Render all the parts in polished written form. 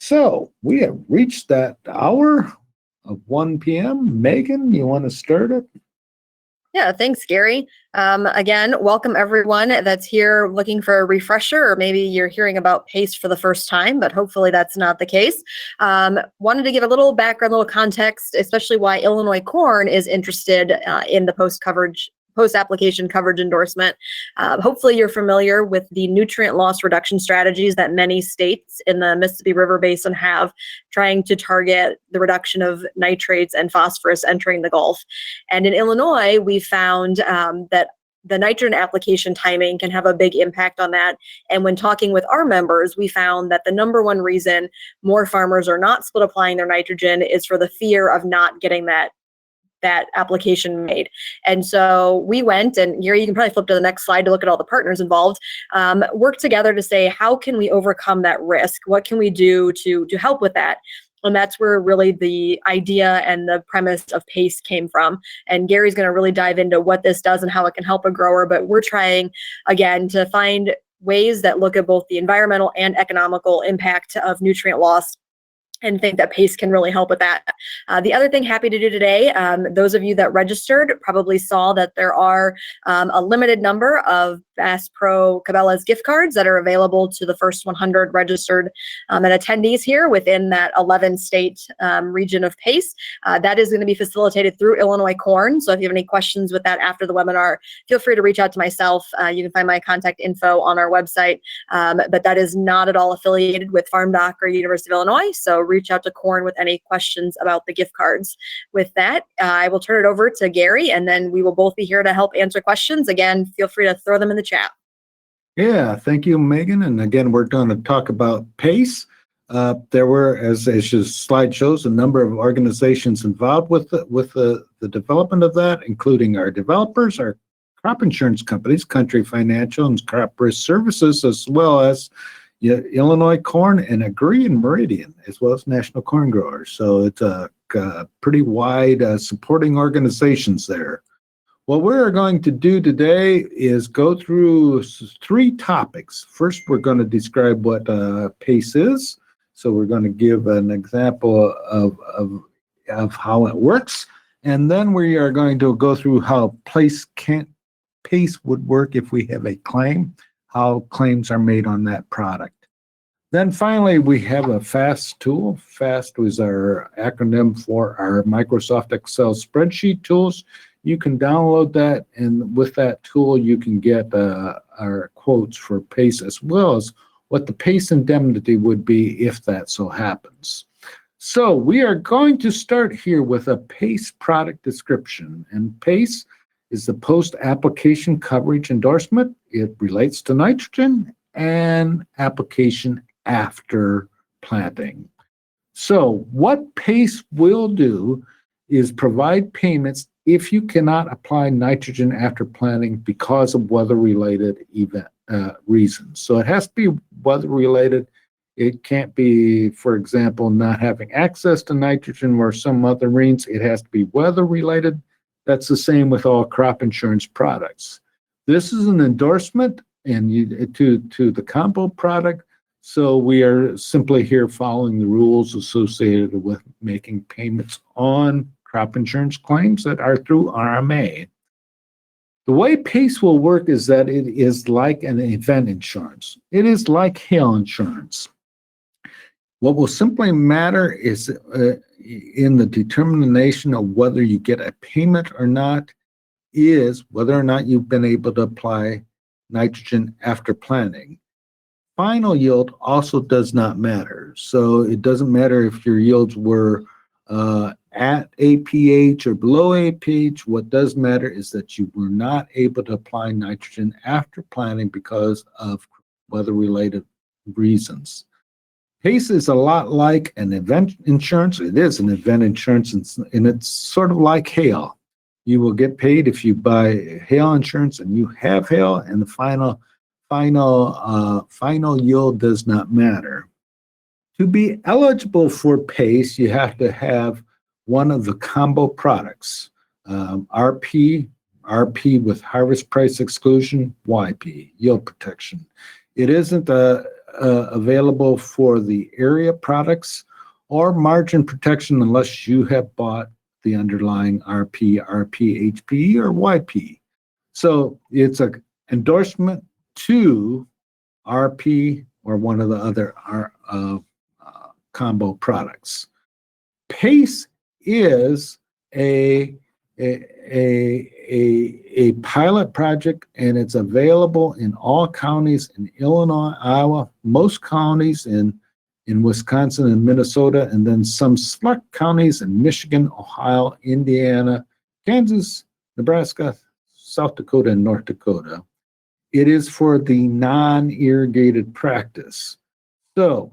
So we have reached that hour of 1 p.m. Megan, you want to start it? Yeah, thanks, Gary. Again, welcome everyone that's here looking for a refresher, or maybe you're hearing about PACE for the first time, but hopefully that's not the case. Wanted to give a little background, a little context, especially why Illinois Corn is interested in the Post Application Coverage Endorsement. Hopefully you're familiar with the nutrient loss reduction strategies that many states in the Mississippi River Basin have, trying to target the reduction of nitrates and phosphorus entering the Gulf. And in Illinois, we found that the nitrogen application timing can have a big impact on that. And when talking with our members, we found that the number one reason more farmers are not split applying their nitrogen is for the fear of not getting that application made. And so we went, and Gary, you can probably flip to the next slide to look at all the partners involved, work together to say, how can we overcome that risk? What can we do to help with that? And that's where really the idea and the premise of PACE came from. And Gary's going to really dive into what this does and how it can help a grower. But we're trying, again, to find ways that look at both the environmental and economical impact of nutrient loss, and think that PACE can really help with that. The other thing, happy to do today, those of you that registered probably saw that there are a limited number of Bass Pro Cabela's gift cards that are available to the first 100 registered and attendees here within that 11-state region of PACE. That is going to be facilitated through Illinois Corn. So if you have any questions with that after the webinar, feel free to reach out to myself. You can find my contact info on our website, but that is not at all affiliated with FarmDoc or University of Illinois. So reach out to Corn with any questions about the gift cards. With that, I will turn it over to Gary, and then we will both be here to help answer questions. Again, feel free to throw them in the chat. Yeah, thank you, Megan. And again, we're going to talk about PACE. There were, as your slide shows, a number of organizations involved with the development of that, including our developers, our crop insurance companies, Country Financial and Crop Risk Services, as well as Illinois Corn and Agree and Meridian, as well as National Corn Growers. So it's a pretty wide supporting organizations there. What we're going to do today is go through 3 topics. First, we're going to describe what PACE is. So we're going to give an example of how it works. And then we are going to go through how PACE would work if we have a claim, how claims are made on that product. Then finally, we have a FAST tool. FAST is our acronym for our Microsoft Excel spreadsheet tools. You can download that, and with that tool, you can get our quotes for PACE, as well as what the PACE indemnity would be if that so happens. So we are going to start here with a PACE product description, and PACE is the Post Application Coverage Endorsement. It relates to nitrogen and application after planting. So what PACE will do is provide payments if you cannot apply nitrogen after planting because of weather-related reasons. So it has to be weather-related. It can't be, for example, not having access to nitrogen or some other means. It has to be weather-related. That's the same with all crop insurance products. This is an endorsement to the combo product, so we are simply here following the rules associated with making payments on crop insurance claims that are through RMA. The way PACE will work is that it is like an event insurance. It is like hail insurance. What will simply matter is in the determination of whether you get a payment or not is whether or not you've been able to apply nitrogen after planting. Final yield also does not matter. So it doesn't matter if your yields were at APH or below APH. What does matter is that you were not able to apply nitrogen after planting because of weather-related reasons. PACE is a lot like an event insurance. It is an event insurance, and it's sort of like hail. You will get paid if you buy hail insurance and you have hail, and the final yield does not matter. To be eligible for PACE, you have to have one of the combo products, RP with Harvest Price Exclusion, YP, yield protection. It isn't available for the area products or margin protection unless you have bought the underlying RP, HPE, or YP. So it's an endorsement to RP or one of the other combo products. PACE is a pilot project, and it's available in all counties in Illinois, Iowa, most counties in Wisconsin and Minnesota, and then some select counties in Michigan, Ohio, Indiana, Kansas, Nebraska, South Dakota, and North Dakota. It is for the non-irrigated practice. So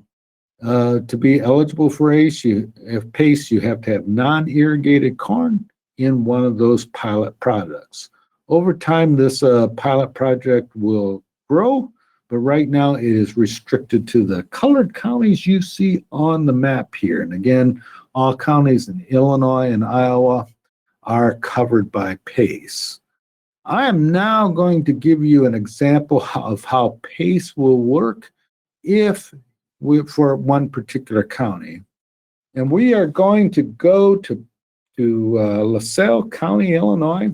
to be eligible for PACE, you have to have non-irrigated corn in one of those pilot products. Over time, this pilot project will grow, but right now it is restricted to the colored counties you see on the map here. And again, all counties in Illinois and Iowa are covered by PACE. I am now going to give you an example of how PACE will work for one particular county. And we are going to go to LaSalle County, Illinois,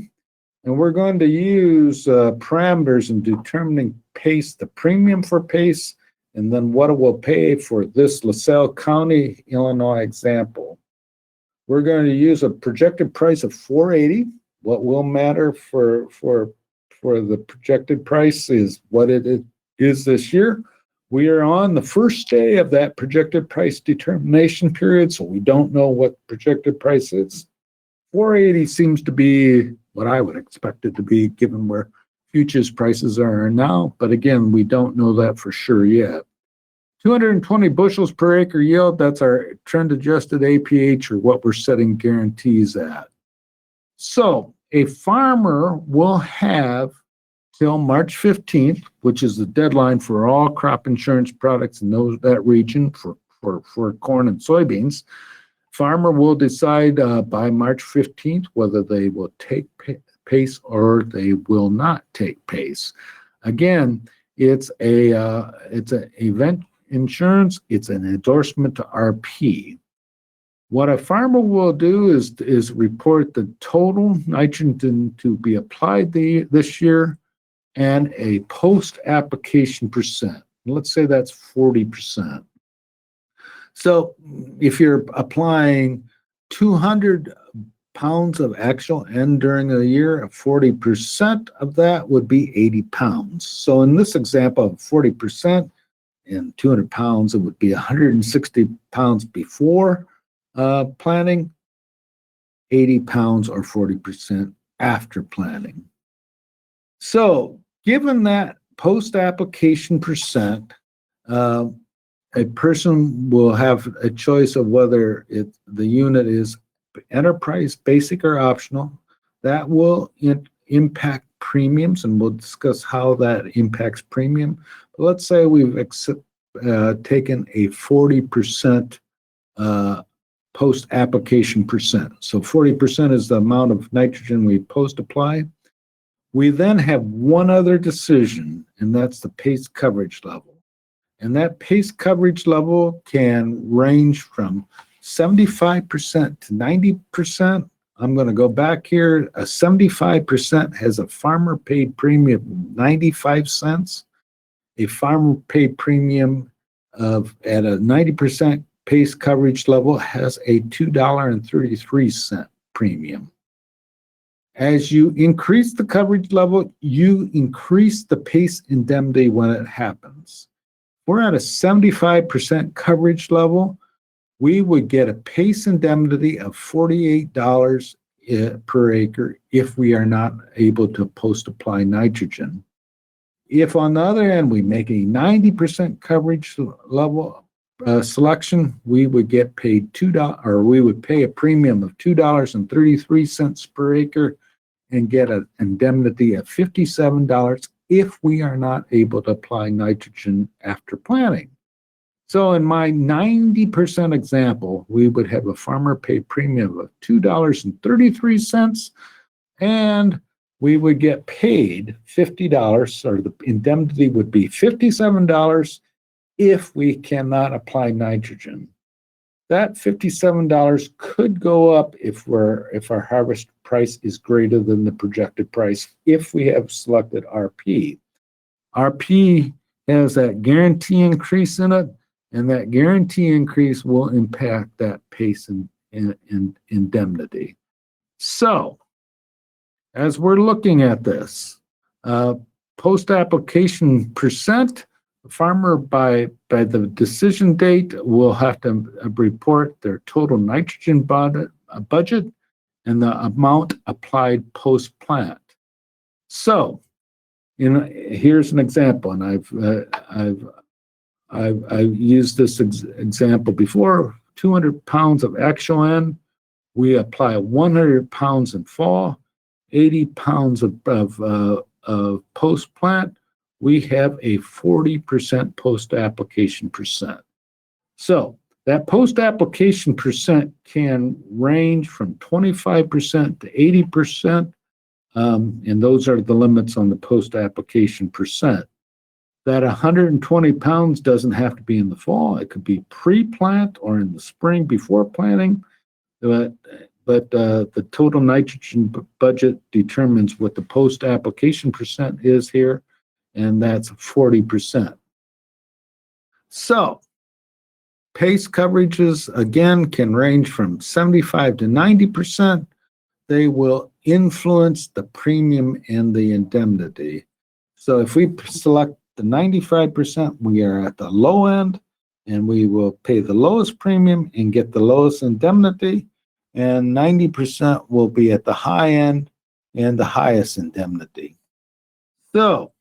and we're going to use parameters in determining PACE, the premium for PACE, and then what it will pay for this LaSalle County, Illinois example. We're going to use a projected price of $4.80. What will matter for the projected price is what it is this year. We are on the first day of that projected price determination period, so we don't know what projected price is. $4.80 seems to be what I would expect it to be given where futures prices are now, but again, we don't know that for sure yet. 220 bushels per acre yield, that's our trend adjusted APH, or what we're setting guarantees at. So a farmer will have till March 15th, which is the deadline for all crop insurance products in that region for corn and soybeans. Farmer will decide by March 15th whether they will take PACE or they will not take PACE. Again, it's an event insurance. It's an endorsement to RP. What a farmer will do is report the total nitrogen to be applied this year and a post-application percent. Let's say that's 40%. So if you're applying 200 pounds of actual N during a year, 40% of that would be 80 pounds. So in this example of 40% and 200 pounds, it would be 160 pounds before planting, 80 pounds or 40% after planting. So given that post-application percent, a person will have a choice of whether the unit is enterprise, basic, or optional. That will impact premiums, and we'll discuss how that impacts premium. But let's say we've taken a 40% post-application percent. So 40% is the amount of nitrogen we post-apply. We then have one other decision, and that's the PACE coverage level. And that PACE coverage level can range from 75% to 90%. I'm going to go back here. A 75% has a farmer paid premium of 95 cents. A farmer paid premium at a 90% PACE coverage level has a $2.33 premium. As you increase the coverage level, you increase the PACE indemnity when it happens. We're at a 75% coverage level. We would get a PACE indemnity of $48 per acre if we are not able to post-apply nitrogen. If on the other end we make a 90% coverage level selection, we would get paid we would pay a premium of $2.33 per acre and get an indemnity of $57 if we are not able to apply nitrogen after planting. So in my 90% example, we would have a farmer pay premium of $2.33, and we would get paid $50, or the indemnity would be $57 if we cannot apply nitrogen. That $57 could go up if our harvest price is greater than the projected price if we have selected RP. RP has that guarantee increase in it, and that guarantee increase will impact that PACE and indemnity. So, as we're looking at this, post-application percent, the farmer by the decision date will have to report their total nitrogen budget and the amount applied post-plant. So, here's an example, and I've used this example before. 200 pounds of actual N, we apply 100 pounds in fall, 80 pounds of post-plant. We have a 40% post-application percent. So that post-application percent can range from 25% to 80%, and those are the limits on the post-application percent. That 120 pounds doesn't have to be in the fall. It could be pre-plant or in the spring before planting. But the total nitrogen budget determines what the post-application percent is here, and that's 40%. So, PACE coverages, again, can range from 75 to 90%. They will influence the premium and the indemnity. So if we select the 95%, we are at the low end, and we will pay the lowest premium and get the lowest indemnity. And 90% will be at the high end and the highest indemnity. So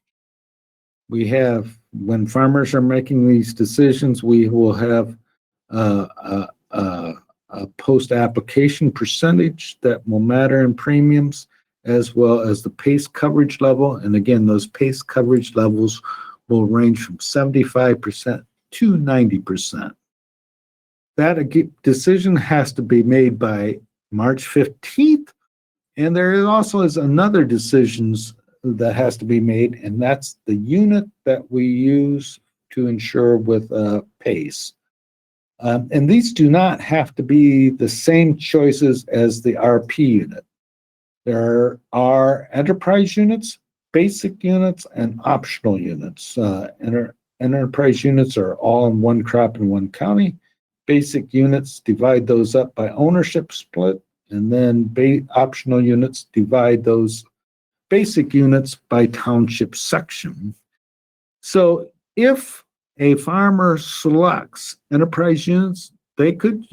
we have, when farmers are making these decisions, we will have a post-application percentage that will matter in premiums, as well as the PACE coverage level. And again, those PACE coverage levels will range from 75% to 90%. That decision has to be made by March 15th. And there also is another decisions that has to be made, and that's the unit that we use to insure with PACE. And these do not have to be the same choices as the RP unit. There are enterprise units, basic units, and optional units. Enterprise units are all in one crop in one county. Basic units divide those up by ownership split, and then optional units divide those basic units by township section. So if a farmer selects enterprise units, they could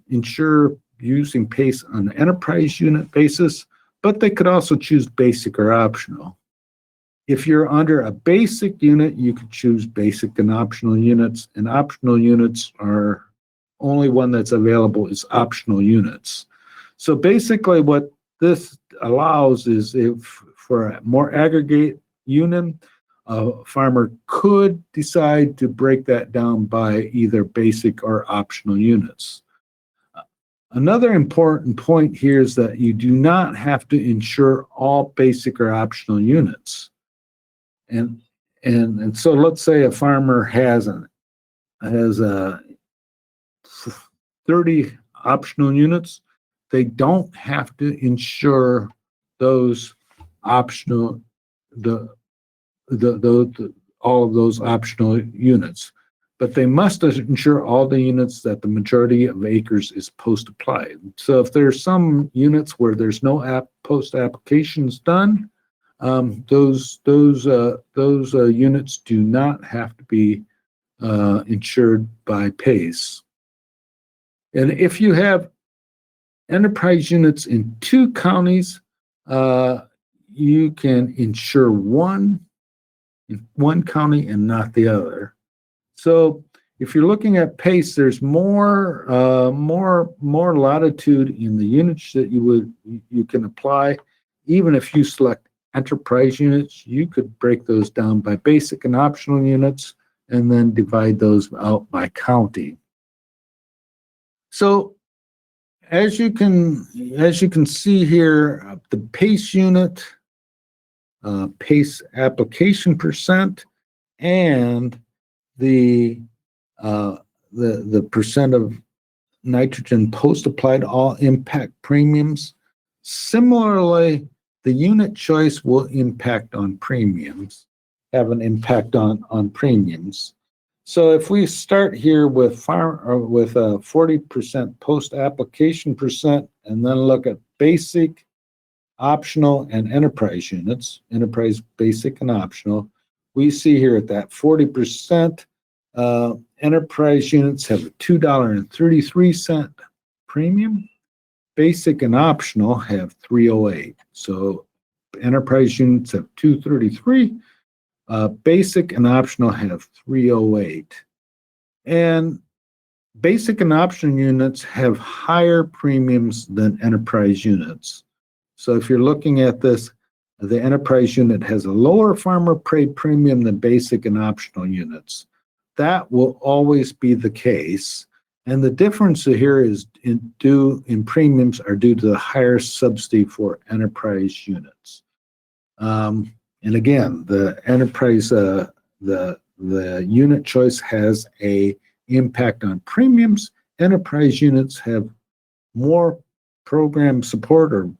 insure using PACE on an enterprise unit basis, but they could also choose basic or optional. If you're under a basic unit, you could choose basic and optional units, and optional units are only one that's available is optional units. So basically what this allows is, if for a more aggregate unit, a farmer could decide to break that down by either basic or optional units. Another important point here is that you do not have to insure all basic or optional units. And so let's say a farmer has 30 optional units. They don't have to insure those optional, all of those optional units, but they must insure all the units that the majority of acres is post-applied. So if there's some units where there's no post-applications done, those units do not have to be insured by PACE. And if you have enterprise units in 2 counties, you can insure one in one county and not the other. So if you're looking at PACE, there's more latitude in the units that you can apply. Even if you select enterprise units, you could break those down by basic and optional units and then divide those out by county. So as you can see here, the PACE unit, PACE application percent, and the percent of nitrogen post-applied all impact premiums. Similarly, the unit choice will impact on premiums, have an impact on premiums. So if we start here with 40% post-application percent, and then look at basic, optional, and enterprise units, enterprise, basic, and optional, we see here at that 40%, enterprise units have a $2.33 premium. Basic and optional have $3.08. So enterprise units have $2.33. Basic and optional have $3.08. And basic and optional units have higher premiums than enterprise units. So if you're looking at this, the enterprise unit has a lower farmer paid premium than basic and optional units. That will always be the case. And the difference here is in premiums are due to the higher subsidy for enterprise units. And again, the enterprise, the unit choice has a impact on premiums. Enterprise units have more program support or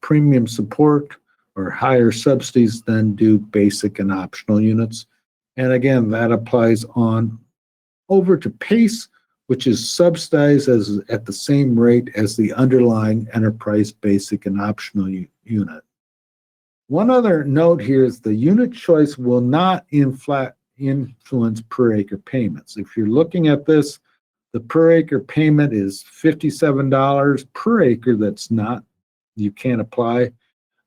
premium support or higher subsidies than do basic and optional units. And again, that applies on over to PACE, which is subsidized at the same rate as the underlying enterprise basic and optional unit. One other note here is the unit choice will not influence per acre payments. If you're looking at this, the per acre payment is $57 per acre. That's not, you can't apply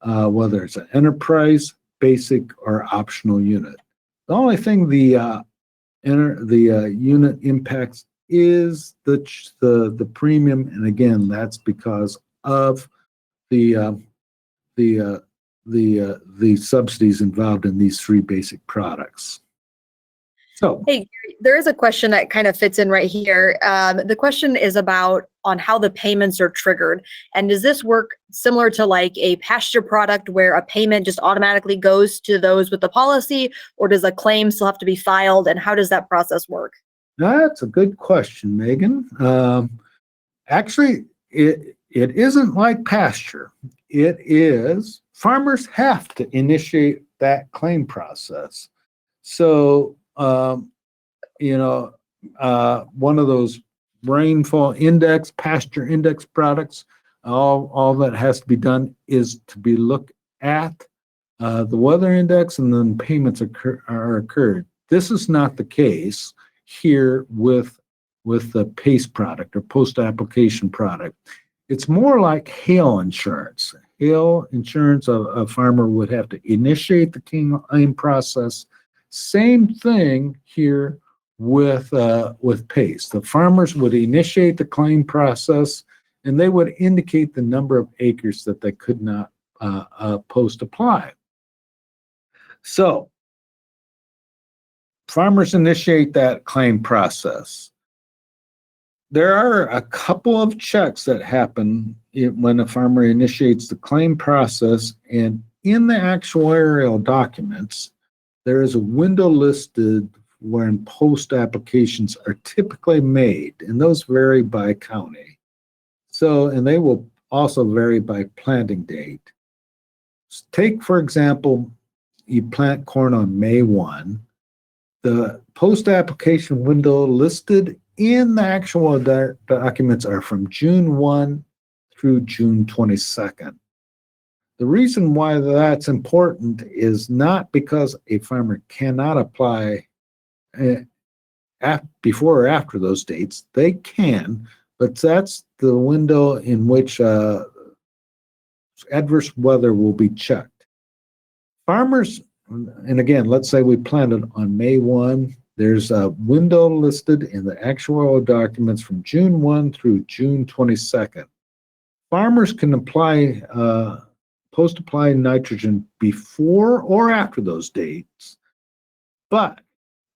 whether it's an enterprise, basic, or optional unit. The only thing the unit impacts is the premium, and again, that's because of the subsidies involved in these three basic products. So, hey, Gary, there is a question that kind of fits in right here. The question is about on how the payments are triggered. And does this work similar to like a pasture product where a payment just automatically goes to those with the policy, or does a claim still have to be filed? And how does that process work? That's a good question, Megan. Actually, it isn't like pasture. It is, farmers have to initiate that claim process. So, one of those rainfall index, pasture index products, all that has to be done is to be looked at the weather index, and then payments are occurred. This is not the case here with the PACE product or post-application product. It's more like hail insurance. Hail insurance, a farmer would have to initiate the claim process. Same thing here with PACE. The farmers would initiate the claim process, and they would indicate the number of acres that they could not post-apply. So farmers initiate that claim process. There are a couple of checks that happen when a farmer initiates the claim process, and in the actuarial documents, there is a window listed when post applications are typically made, and those vary by county. So, and they will also vary by planting date. Take, for example, you plant corn on May 1. The post-application window listed in the actual documents are from June 1 through June 22nd. The reason why that's important is not because a farmer cannot apply before or after those dates. They can, but that's the window in which adverse weather will be checked. Farmers, and again, let's say we planted on May 1. There's a window listed in the actuarial documents from June 1 through June 22nd. Farmers can apply, post-apply nitrogen before or after those dates, but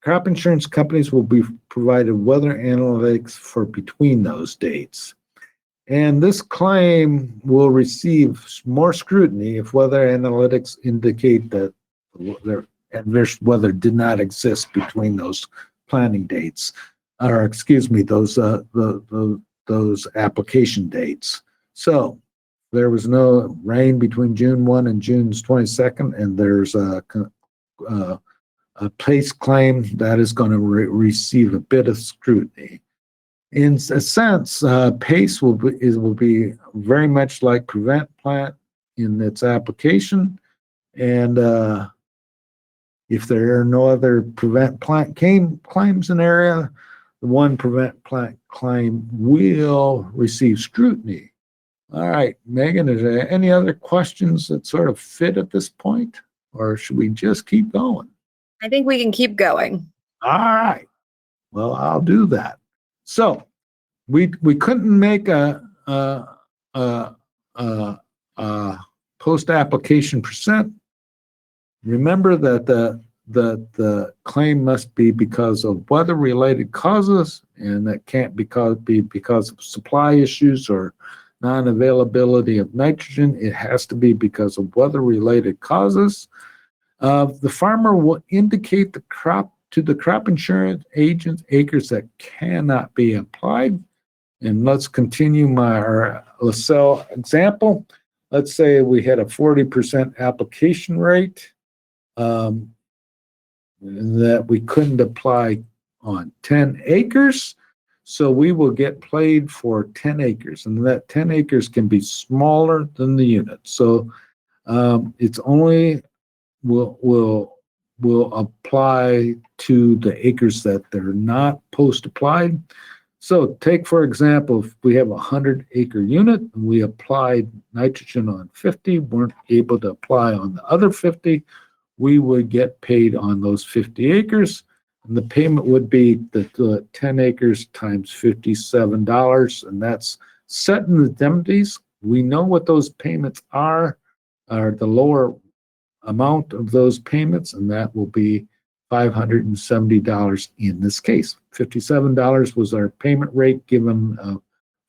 crop insurance companies will be provided weather analytics for between those dates. And this claim will receive more scrutiny if weather analytics indicate that adverse weather did not exist between those planting dates, or excuse me, those application dates. So there was no rain between June 1 and June 22nd, and there's a PACE claim that is going to receive a bit of scrutiny. In a sense, PACE will be very much like prevent plant in its application, and if there are no other prevent plant claims in the area, the one prevent plant claim will receive scrutiny. All right, Megan, is there any other questions that sort of fit at this point, or should we just keep going? I think we can keep going. All right. Well, I'll do that. So we couldn't make a post-application percent. Remember that the claim must be because of weather-related causes, and that can't be because of supply issues or non-availability of nitrogen. It has to be because of weather-related causes. The farmer will indicate the crop to the crop insurance agent acres that cannot be applied. And let's continue our LaSalle example. Let's say we had a 40% application rate that we couldn't apply on 10 acres. So we will get paid for 10 acres, and that 10 acres can be smaller than the unit. So it's only will apply to the acres that they're not post-applied. So take, for example, if we have a 100-acre unit and we applied nitrogen on 50, weren't able to apply on the other 50, we would get paid on those 50 acres. And the payment would be the 10 acres times $57, and that's set in the indemnities. We know what those payments are the lower amount of those payments, and that will be $570 in this case. $57 was our payment rate given a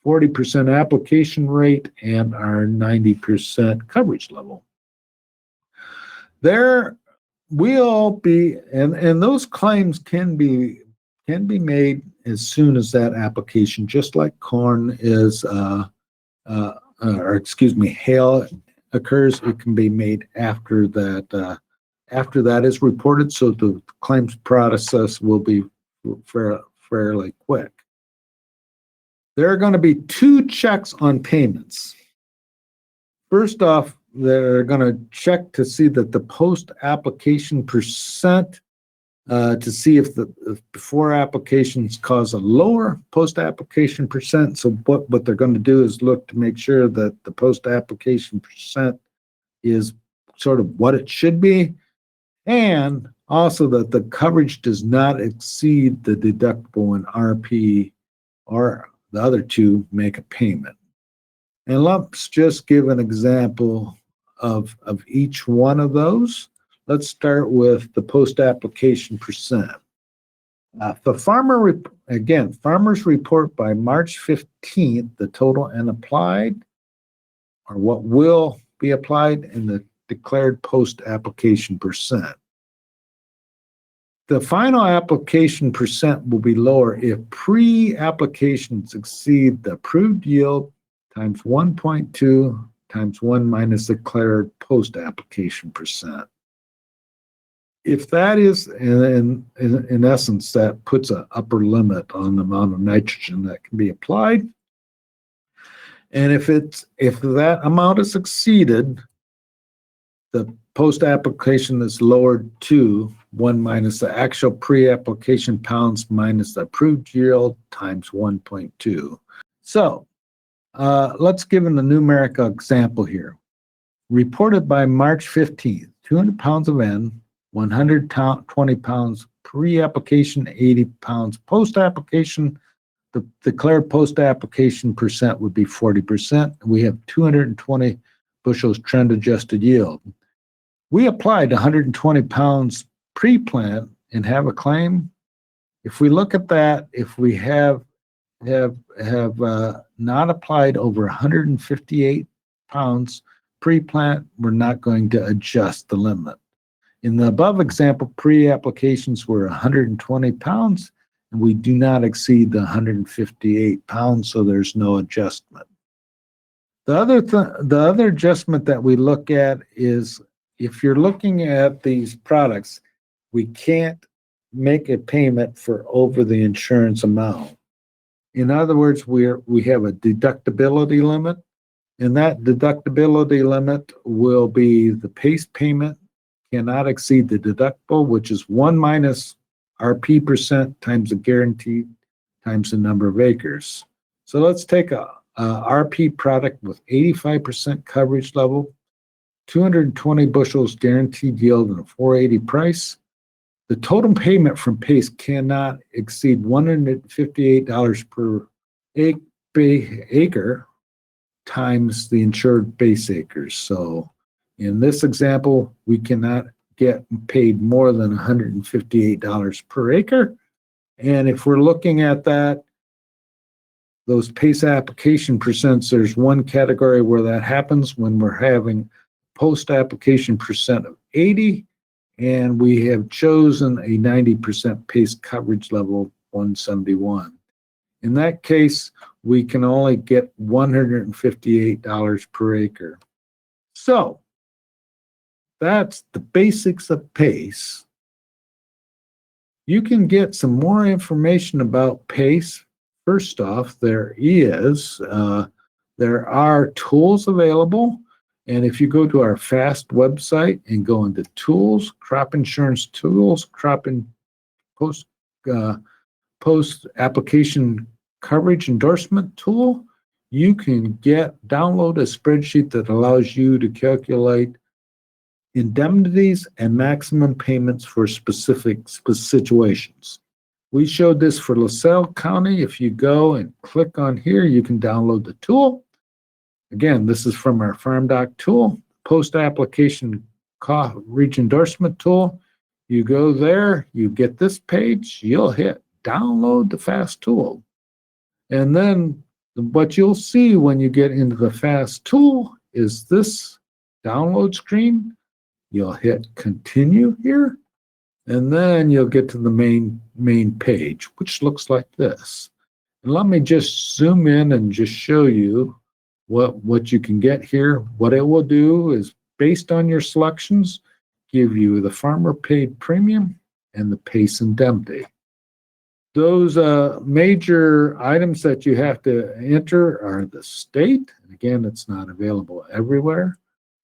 40% application rate and our 90% coverage level. There will be, and those claims can be made as soon as that application, just like corn is, hail occurs. It can be made after that is reported, so the claims process will be fairly quick. There are going to be two checks on payments. First off, they're going to check to see that the post-application percent, to see if the before applications cause a lower post-application percent. So what they're going to do is look to make sure that the post-application percent is sort of what it should be, and also that the coverage does not exceed the deductible when RP or the other two make a payment. And let's just give an example of each one of those. Let's start with the post-application percent. The farmers report by March 15th the total unapplied, or what will be applied, in the declared post-application percent. The final application percent will be lower if pre-applications exceed the approved yield times 1.2 times 1 minus declared post-application percent. If that is, in essence, that puts an upper limit on the amount of nitrogen that can be applied. And if that amount is exceeded, the post-application is lowered to 1 minus the actual pre-application pounds minus the approved yield times 1.2. So let's give a numerical example here. Reported by March 15th, 200 pounds of N, 120 pounds pre-application, 80 pounds post-application. The declared post-application percent would be 40%. We have 220 bushels trend-adjusted yield. We applied 120 pounds pre-plant and have a claim. If we look at that, if we have not applied over 158 pounds pre-plant, we're not going to adjust the limit. In the above example, pre-applications were 120 pounds, and we do not exceed the 158 pounds, so there's no adjustment. The other adjustment that we look at is if you're looking at these products, we can't make a payment for over the insurance amount. In other words, we have a deductibility limit, and that deductibility limit will be the PACE payment cannot exceed the deductible, which is 1 minus RP percent times the guarantee times the number of acres. So let's take a RP product with 85% coverage level, 220 bushels guaranteed yield, and a 480 price. The total payment from PACE cannot exceed $158 per acre times the insured base acres. So in this example, we cannot get paid more than $158 per acre. And if we're looking at that, those PACE application percents, there's one category where that happens when we're having post-application percent of 80, and we have chosen a 90% PACE coverage level 171. In that case, we can only get $158 per acre. So that's the basics of PACE. You can get some more information about PACE. First off, there are tools available. And if you go to our FAST website and go into tools, crop insurance tools, post application coverage endorsement tool, you can download a spreadsheet that allows you to calculate indemnities and maximum payments for specific situations. We showed this for LaSalle County. If you go and click on here, you can download the tool. Again, this is from our farmdoc tool, post-application coverage endorsement tool. You go there, you get this page, you'll hit download the FAST tool. And then what you'll see when you get into the FAST tool is this download screen. You'll hit continue here, and then you'll get to the main page, which looks like this. And let me just zoom in and just show you what you can get here. What it will do is, based on your selections, give you the farmer paid premium and the PACE indemnity. Those major items that you have to enter are the state, and again, it's not available everywhere,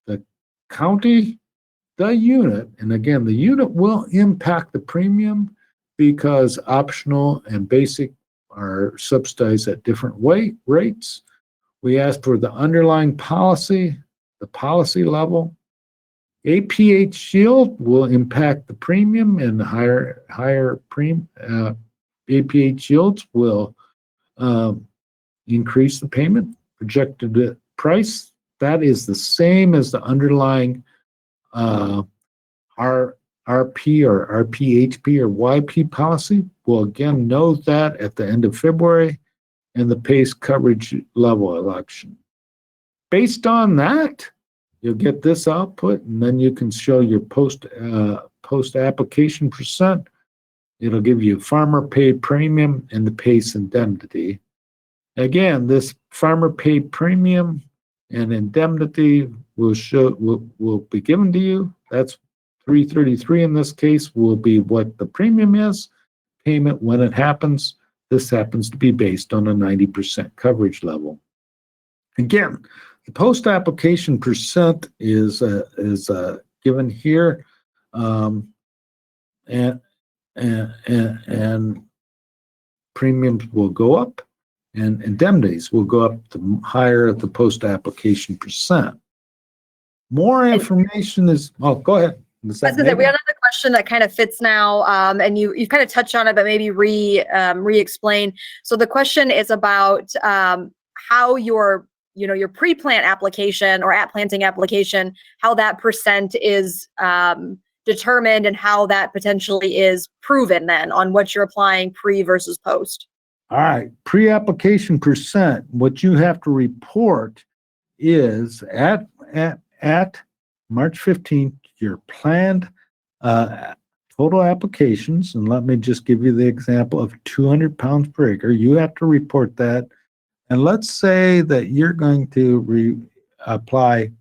the county, the unit, and again, the unit will impact the premium because optional and basic are subsidized at different rates. We asked for the underlying policy, the policy level. APH yield will impact the premium, and the higher APH yields will increase the payment. Projected price, that is the same as the underlying RP or RPHP or YP policy. We'll again note that at the end of February, and the PACE coverage level election. Based on that, you'll get this output, and then you can show your post application percent. It'll give you farmer paid premium and the PACE indemnity. Again, this farmer paid premium and indemnity will be given to you. That's $333 in this case, will be what the premium is. Payment when it happens. This happens to be based on a 90% coverage level. Again, the post-application percent is given here, and premiums will go up, and indemnities will go up the higher the post-application percent. More information is, go ahead. We have another question that kind of fits now, and you've kind of touched on it, but maybe re-explain. So the question is about how your pre-plant application or at planting application, how that percent is determined and how that potentially is proven then on what you're applying pre versus post. All right, pre-application percent, what you have to report is at March 15th, your planned Total applications, and let me just give you the example of 200 pounds per acre. You have to report that. And let's say that you're going to apply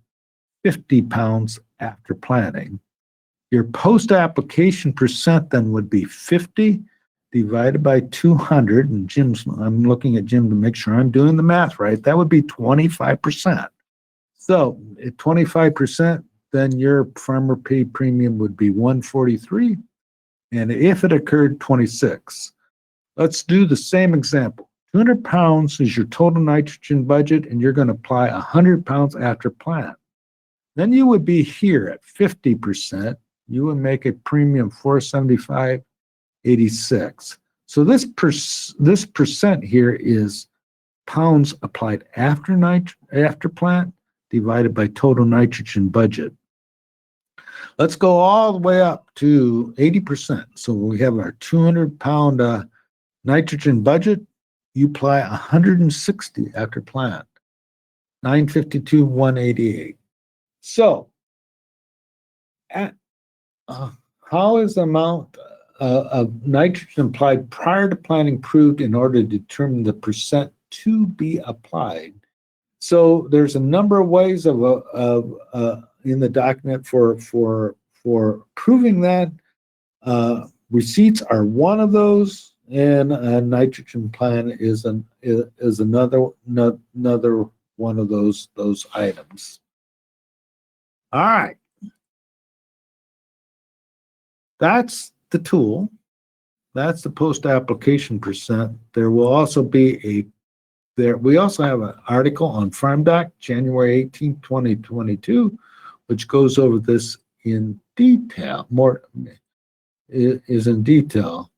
50 pounds after planting. Your post-application percent then would be 50 divided by 200. And I'm looking at Jim to make sure I'm doing the math right. That would be 25%. So at 25%, then your farmer pay premium would be 143. And if it occurred, 26. Let's do the same example. 200 pounds is your total nitrogen budget, and you're going to apply 100 pounds after plant. Then you would be here at 50%. You would make a premium 475.86. So this percent here is pounds applied after plant divided by total nitrogen budget. Let's go all the way up to 80%. So we have our 200 pound nitrogen budget. You apply 160 after plant, 952, 188. So how is the amount of nitrogen applied prior to planting proved in order to determine the percent to be applied? So there's a number of ways of in the document for proving that. Receipts are one of those, and a nitrogen plan is another one of those items. All right, that's the tool. That's the post-application percent. There will also be we also have an article on FarmDoc, January 18, 2022, which goes over this in detail, is in detail.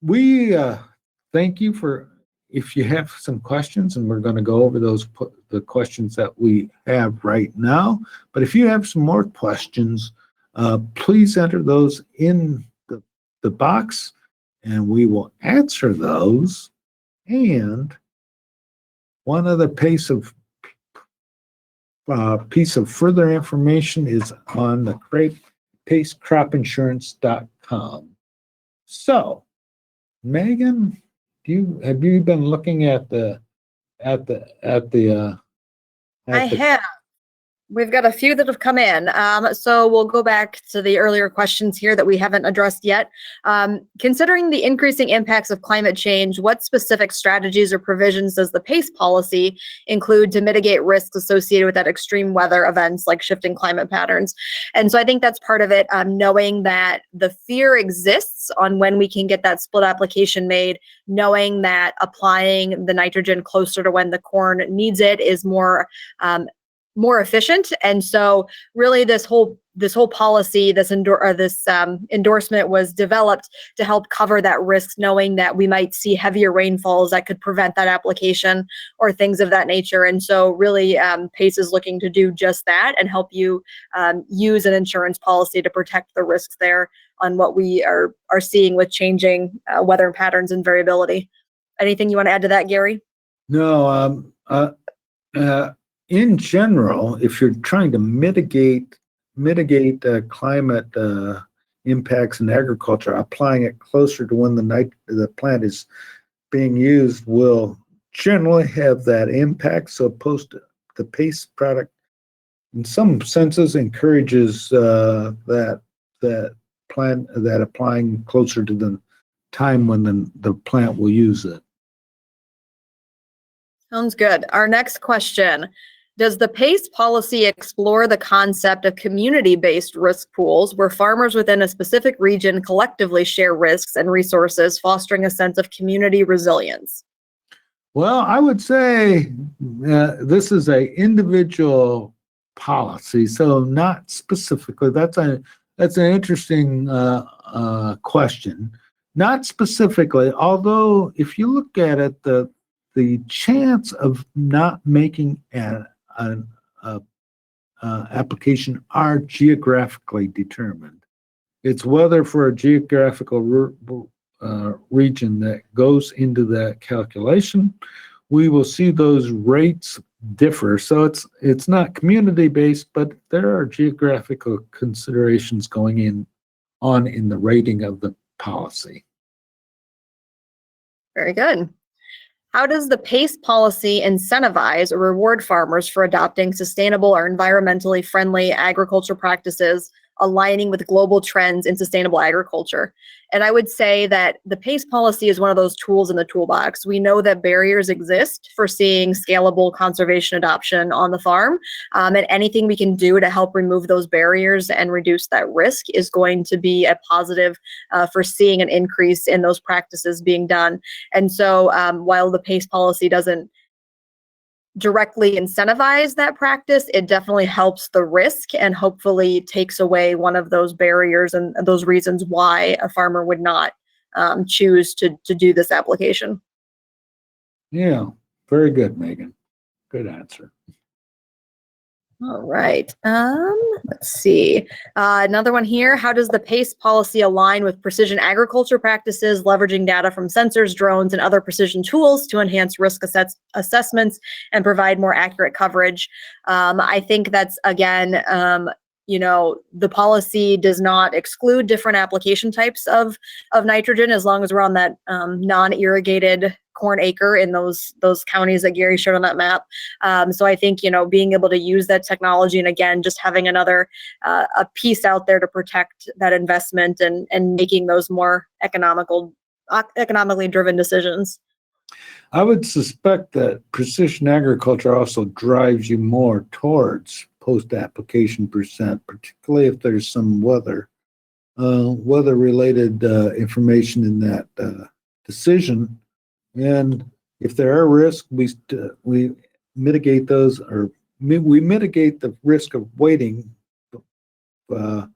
We thank you for, if you have some questions, and we're going to go over the questions that we have right now, but if you have some more questions, please enter those in the box, and we will answer those. And one other piece of further information is on the pacecropinsurance.com. So, Megan, have you been looking at the I have. We've got a few that have come in. So we'll go back to the earlier questions here that we haven't addressed yet. Considering the increasing impacts of climate change, what specific strategies or provisions does the PACE policy include to mitigate risks associated with that extreme weather events like shifting climate patterns? And so I think that's part of it, knowing that the fear exists on when we can get that split application made, knowing that applying the nitrogen closer to when the corn needs it is more efficient. And so really this whole policy, this endorsement was developed to help cover that risk, knowing that we might see heavier rainfalls that could prevent that application or things of that nature. And so really PACE is looking to do just that and help you use an insurance policy to protect the risks there on what we are seeing with changing weather patterns and variability. Anything you want to add to that, Gary? No, in general, if you're trying to mitigate climate impacts in agriculture, applying it closer to when the plant is being used will generally have that impact. So the PACE product, in some senses, encourages that applying closer to the time when the plant will use it. Sounds good. Our next question. Does the PACE policy explore the concept of community-based risk pools where farmers within a specific region collectively share risks and resources, fostering a sense of community resilience? Well, I would say this is an individual policy, so not specifically. That's an interesting question. Not specifically, although if you look at it, the chance of not making an application are geographically determined. It's whether for a geographical region that goes into that calculation, we will see those rates differ. So it's not community-based, but there are geographical considerations going on in the rating of the policy. Very good. How does the PACE policy incentivize or reward farmers for adopting sustainable or environmentally friendly agriculture practices, aligning with global trends in sustainable agriculture? And I would say that the PACE policy is one of those tools in the toolbox. We know that barriers exist for seeing scalable conservation adoption on the farm, and anything we can do to help remove those barriers and reduce that risk is going to be a positive for seeing an increase in those practices being done. And so while the PACE policy doesn't directly incentivize that practice, it definitely helps the risk and hopefully takes away one of those barriers and those reasons why a farmer would not choose to do this application. Yeah, very good, Megan. Good answer. All right. Let's see. Another one here. How does the PACE policy align with precision agriculture practices, leveraging data from sensors, drones, and other precision tools to enhance risk assessments and provide more accurate coverage? I think that's, again, the policy does not exclude different application types of nitrogen as long as we're on that non-irrigated corn acre in those counties that Gary showed on that map. So I think, being able to use that technology and again, just having another a piece out there to protect that investment and making those more economically driven decisions. I would suspect that precision agriculture also drives you more towards post-application percent, particularly if there's some weather-related information in that decision. And if there are risks, we mitigate those, or we mitigate the risk of waiting, of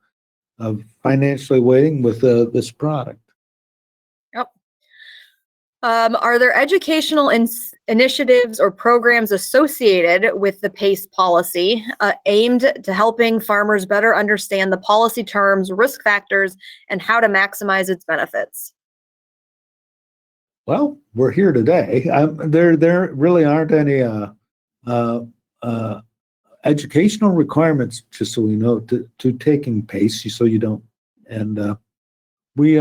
financially waiting with this product. Yep. Are there educational initiatives or programs associated with the PACE policy aimed to helping farmers better understand the policy terms, risk factors, and how to maximize its benefits? Well, we're here today. There really aren't any educational requirements, just so we know, to taking PACE, so you don't. And we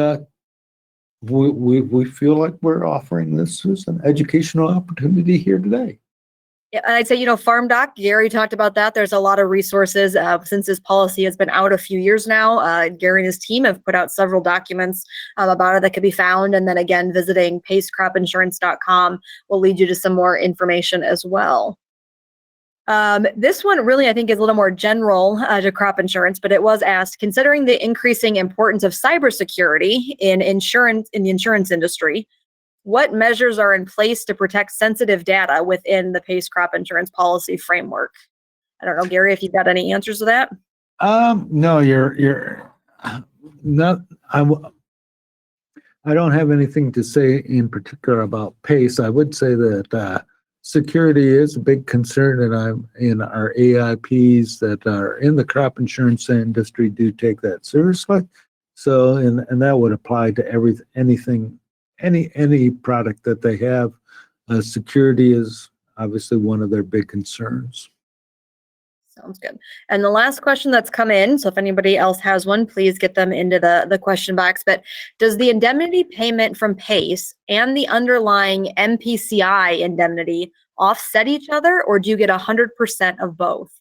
feel like we're offering this as an educational opportunity here today. Yeah, and I'd say, farmdoc, Gary talked about that. There's a lot of resources since this policy has been out a few years now. Gary and his team have put out several documents about it that could be found. And then again, visiting pacecropinsurance.com will lead you to some more information as well. This one really, I think, is a little more general to crop insurance, but it was asked, considering the increasing importance of cybersecurity in the insurance industry, what measures are in place to protect sensitive data within the PACE crop insurance policy framework? I don't know, Gary, if you've got any answers to that. No, you're not. I don't have anything to say in particular about PACE. I would say that security is a big concern, and in our AIPs that are in the crop insurance industry do take that seriously. So, and that would apply to any product that they have. Security is obviously one of their big concerns. Sounds good. And the last question that's come in, so if anybody else has one, please get them into the question box. But does the indemnity payment from PACE and the underlying MPCI indemnity offset each other, or do you get 100% of both?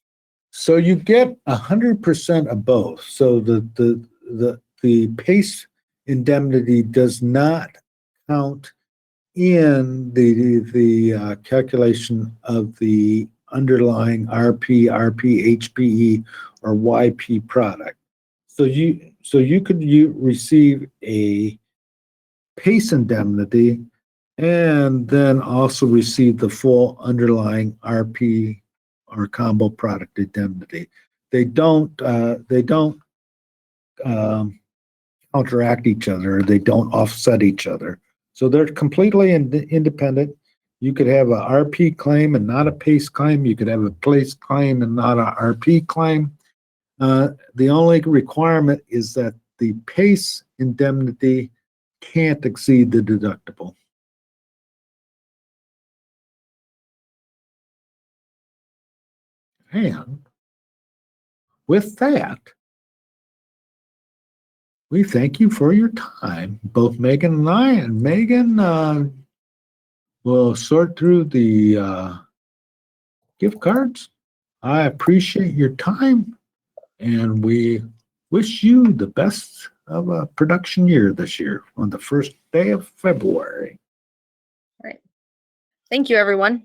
So you get 100% of both. So the PACE indemnity does not count in the calculation of the underlying RP, HPE, or YP product. So you could receive a PACE indemnity and then also receive the full underlying RP or combo product indemnity. They don't counteract each other. They don't offset each other. So they're completely independent. You could have a RP claim and not a PACE claim. You could have a PACE claim and not a RP claim. The only requirement is that the PACE indemnity can't exceed the deductible. And with that, we thank you for your time, both Megan and I. And Megan will sort through the gift cards. I appreciate your time, and we wish you the best of a production year this year on the first day of February. All right. Thank you, everyone.